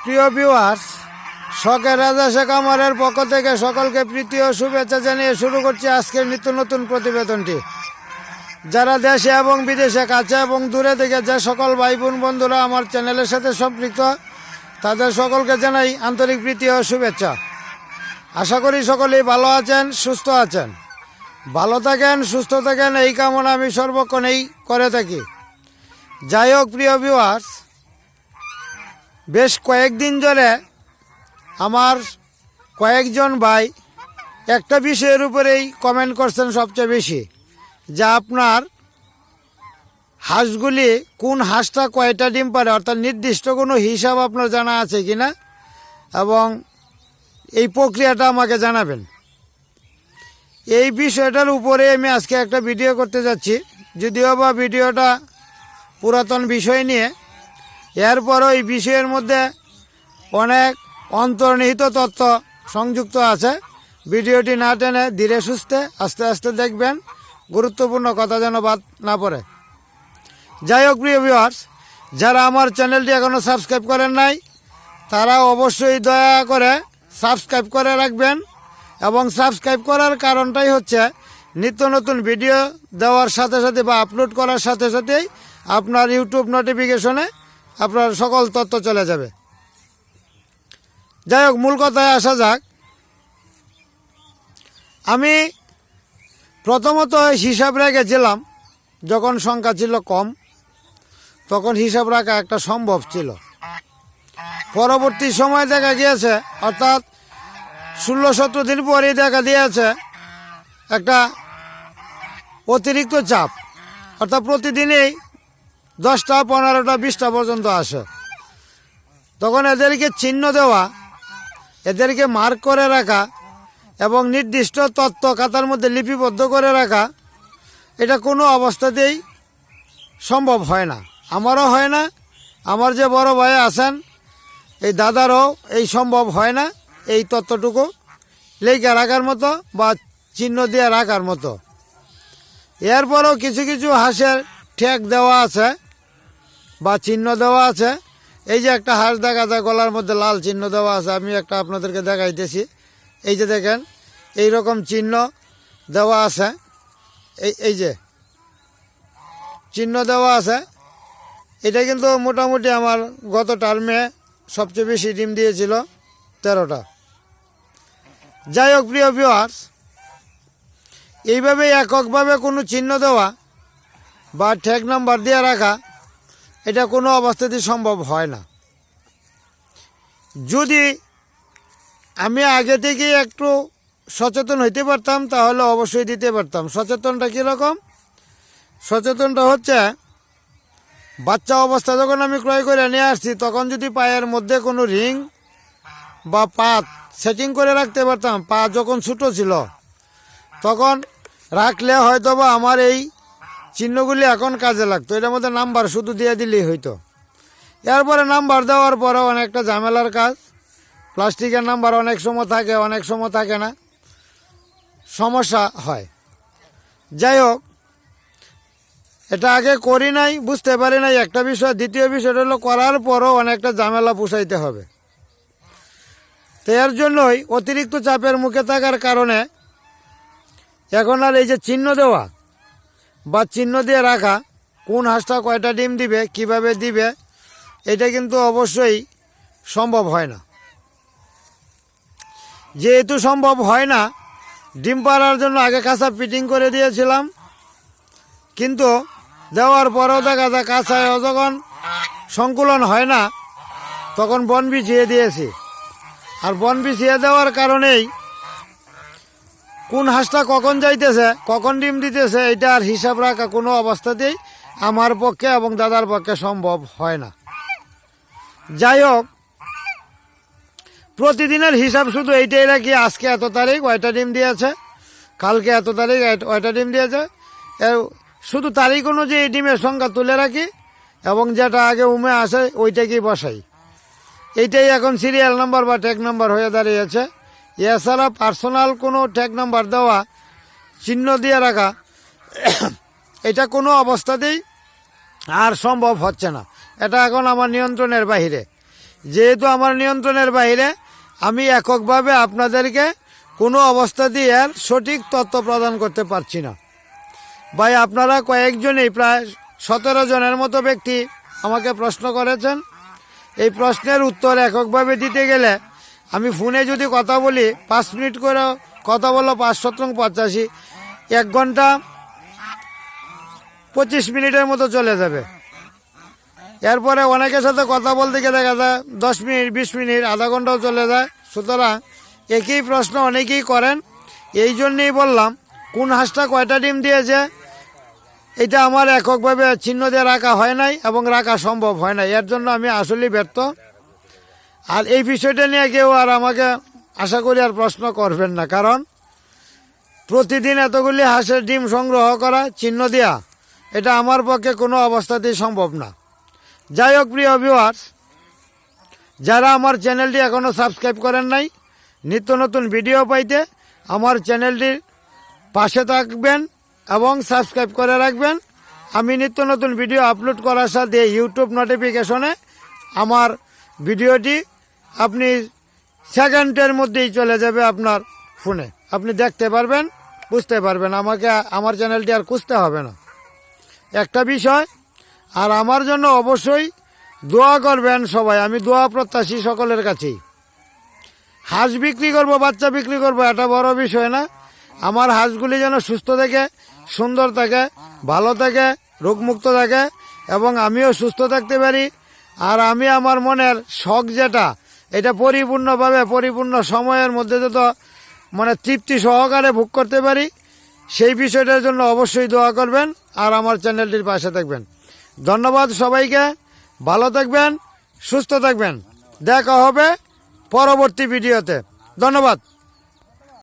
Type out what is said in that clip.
প্রিয় ভিউয়ার্স, শখের রাজা শেখ আমারের পক্ষ থেকে সকলকে প্রীতি ও শুভেচ্ছা জানিয়ে শুরু করছি আজকের নিত্য নতুন প্রতিবেদনটি। যারা দেশে এবং বিদেশে কাছে এবং দূরে থেকে যে সকল ভাই বোন বন্ধুরা আমার চ্যানেলের সাথে সম্পৃক্ত, তাদের সকলকে জানাই আন্তরিক প্রীতি ও শুভেচ্ছা। আশা করি সকলেই ভালো আছেন, সুস্থ আছেন। ভালো থাকেন, সুস্থ থাকেন, এই কামনা আমি সর্বক্ষণেই করে থাকি। যাই হোক প্রিয় ভিউয়ার্স, বেশ কয়েকদিন ধরে আমার কয়েকজন ভাই একটা বিষয়ের উপরেই কমেন্ট করছেন সবচেয়ে বেশি, যা আপনার হাঁসগুলি কোন হাঁসটা কয়টা ডিম পারে, অর্থাৎ নির্দিষ্ট কোনো হিসাব আপনার জানা আছে কিনা এবং এই প্রক্রিয়াটা আমাকে জানাবেন। এই বিষয়টার উপরে আমি আজকে একটা ভিডিও করতে যাচ্ছি, যদিও বা ভিডিওটা পুরাতন বিষয় নিয়ে। এরপরও এই বিষয়ের মধ্যে অনেক অন্তর্নিহিত তথ্য সংযুক্ত আছে। ভিডিওটি না টেনে ধীরে সুস্থে আস্তে আস্তে দেখবেন, গুরুত্বপূর্ণ কথা যেন বাদ না পড়ে। যাই হোক প্রিয় ভিউয়ার্স, যারা আমার চ্যানেলটি এখনও সাবস্ক্রাইব করেন নাই, তারা অবশ্যই দয়া করে সাবস্ক্রাইব করে রাখবেন। এবং সাবস্ক্রাইব করার কারণটাই হচ্ছে নিত্য নতুন ভিডিও দেওয়ার সাথে সাথে বা আপলোড করার সাথে সাথেই আপনার ইউটিউব নোটিফিকেশনে আপনার সকল তথ্য চলে যাবে। যাই হোক, মূল কথায় আসা যাক। আমি প্রথমত হিসাব রেখেছিলাম, যখন সংখ্যা ছিল কম তখন হিসাব রাখা একটা সম্ভব ছিল। পরবর্তী সময় দেখা গিয়েছে, অর্থাৎ 16-17 দিন পরেই দেখা দিয়েছে একটা অতিরিক্ত চাপ, অর্থাৎ প্রতিদিনই 10টা 15টা 20টা পর্যন্ত আসে। তখন এদেরকে চিহ্ন দেওয়া, এদেরকে মার্ক করে রাখা এবং নির্দিষ্ট তথ্য খাতার মধ্যে লিপিবদ্ধ করে রাখা, এটা কোনো অবস্থাতেই সম্ভব হয় না। আমারও হয় না, আমার যে বড় ভাই আছেন এই দাদারও এই সম্ভব হয় না এই তথ্যটুকু লেখা রাখার মতো বা চিহ্ন দিয়ে রাখার মতো। এরপরও কিছু কিছু হাঁসের ঠেক দেওয়া আছে বা চিহ্ন দেওয়া আছে। এই যে একটা হাঁস দেখা যায়, গলার মধ্যে লাল চিহ্ন দেওয়া আছে, আমি একটা আপনাদেরকে দেখাইতেছি। এই যে দেখেন, এই রকম চিহ্ন দেওয়া আছে, এই যে চিহ্ন দেওয়া আছে। এটা কিন্তু মোটামুটি আমার গত টার্মে সবচেয়ে বেশি ডিম দিয়েছিল, 13টা। যাই হোক প্রিয় ভিউয়ার্স, এইভাবে এককভাবে কোনো চিহ্ন দেওয়া বা ট্যাগ নাম্বার দিয়ে রাখা, এটা কোনো অবস্থাতেই সম্ভব হয় না। যদি আমি আগে থেকে একটু সচেতন হইতে পারতাম তাহলে অবশ্যই দিতে পারতাম। সচেতনটা কীরকম? সচেতনটা হচ্ছে, বাচ্চা অবস্থা যখন আমি ক্রয় করে নিয়ে আসছি, তখন যদি পায়ের মধ্যে কোনো রিং বা পাত সেটিং করে রাখতে পারতাম, পা যখন ছোটো ছিল তখন রাখলে হয়তো বা আমার এই চিহ্নগুলি এখন কাজে লাগতো। এটার মধ্যে নাম্বার শুধু দিয়ে দিলেই হইতো। এরপরে নাম্বার দেওয়ার পরেও অনেকটা ঝামেলার কাজ। প্লাস্টিকের নাম্বার অনেক সময় থাকে, অনেক সময় থাকে না, সমস্যা হয়। যাই হোক, এটা আগে করি নাই, বুঝতে পারি নাই একটা বিষয়। দ্বিতীয় বিষয়টা হলো, করার পরও অনেকটা ঝামেলা পুষাইতে হবে। তো এর জন্যই অতিরিক্ত চাপের মুখে থাকার কারণে এখন আর এই যে চিহ্ন দেওয়া বা চিহ্ন দিয়ে রাখা, কোন হাঁসটা কয়টা ডিম দিবে, কিভাবে দিবে, এটা কিন্তু অবশ্যই সম্ভব হয় না। যেহেতু সম্ভব হয় না, ডিম পাড়ার জন্য আগে কাঁচা ফিটিং করে দিয়েছিলাম, কিন্তু দেওয়ার পরেও দেখা যায় কাঁচায় যখন সংকুলন হয় না, তখন বন বিছিয়ে দিয়েছি। আর বন বিছিয়ে দেওয়ার কারণেই কোন হাঁসটা কখন যাইতেছে, কখন ডিম দিতেছে, এটা আর হিসাব রাখা কোনো অবস্থাতেই আমার পক্ষে এবং দাদার পক্ষে সম্ভব হয় না। যাই হোক, প্রতিদিনের হিসাব শুধু এইটাই রাখি, আজকে এত তারিখ কয়টা ডিম দিয়েছে, কালকে এত তারিখ কয়টা ডিম দিয়েছে, শুধু তারিখ অনুযায়ী ডিমের সংখ্যা তুলে রাখি এবং যেটা আগে উমে আসে ওইটাকেই বসাই। এইটাই এখন সিরিয়াল নাম্বার বা ট্যাগ নাম্বার হয়ে দাঁড়িয়েছে। এছাড়া পার্সোনাল কোনো ট্যাগ নাম্বার দেওয়া, চিহ্ন দিয়ে রাখা, এটা কোনো অবস্থাতেই আর সম্ভব হচ্ছে না। এটা এখন আমার নিয়ন্ত্রণের বাহিরে। যেহেতু আমার নিয়ন্ত্রণের বাইরে, আমি এককভাবে আপনাদেরকে কোনো অবস্থাতেই এর সঠিক তথ্য প্রদান করতে পারছি না। ভাই, আপনারা কয়েকজনই, প্রায় 17 জনের মতো ব্যক্তি আমাকে প্রশ্ন করেছেন। এই প্রশ্নের উত্তর এককভাবে দিতে গেলে আমি ফোনে যদি কথা বলি, 5 মিনিট করে কথা বলো, 5 শতং 85, 1 ঘন্টা 25 মিনিটের মতো চলে যাবে। এরপরে অনেকের সাথে কথা বলতে গিয়ে দেখা যায় 10 মিনিট, 20 মিনিট, আধা ঘন্টাও চলে যায়। সুতরাং একই প্রশ্ন অনেকেই করেন। এই জন্যেই বললাম, কোন হাঁসটা কয়টা ডিম দিয়েছে এটা আমার এককভাবে চিহ্ন দিয়ে রাখা হয় নাই এবং রাখা সম্ভব হয় না। এর জন্য আমি আসলেই ব্যর্থ। আর এই বিষয়টা নিয়ে কেউ আর আমাকে আশা করি আর প্রশ্ন করবেন না, কারণ প্রতিদিন এতগুলি হাঁসের ডিম সংগ্রহ করা, চিহ্ন দেওয়া, এটা আমার পক্ষে কোনো অবস্থাতেই সম্ভব না। যাই হোক, প্রিয় ভিউয়ার্স, যারা আমার চ্যানেলটি এখনও সাবস্ক্রাইব করেন নাই, নিত্য নতুন ভিডিও পাইতে আমার চ্যানেলটির পাশে থাকবেন এবং সাবস্ক্রাইব করে রাখবেন। আমি নিত্য নতুন ভিডিও আপলোড করার সাথে ইউটিউব নোটিফিকেশনে আমার ভিডিওটি আপনি সেকেন্ডের মধ্যেই চলে যাবে আপনার ফোনে। আপনি দেখতে পারবেন, বুঝতে পারবেন, আমাকে আমার চ্যানেলটি আর খুঁজতে হবে না। একটা বিষয়, আর আমার জন্য অবশ্যই দোয়া করবেন সবাই। আমি দোয়া প্রত্যাশী সকলের কাছেই। হাঁস বিক্রি করব, বাচ্চা বিক্রি করব, এটা বড় বিষয় না। আমার হাঁসগুলি যেন সুস্থ থাকে, সুন্দর থাকে, ভালো থাকে, রোগমুক্ত থাকে এবং আমিও সুস্থ থাকতে পারি। আর আমি আমার মনের শখ যেটা, এটা পরিপূর্ণভাবে, পরিপূর্ণ সময়ের মধ্যে যত তৃপ্তি সহকারে ভোগ করতে পারি, সেই বিষয়টার জন্য অবশ্যই দোয়া করবেন আর আমার চ্যানেলটির পাশে থাকবেন। ধন্যবাদ সবাইকে। ভালো থাকবেন, সুস্থ থাকবেন। দেখা হবে পরবর্তী ভিডিওতে। ধন্যবাদ।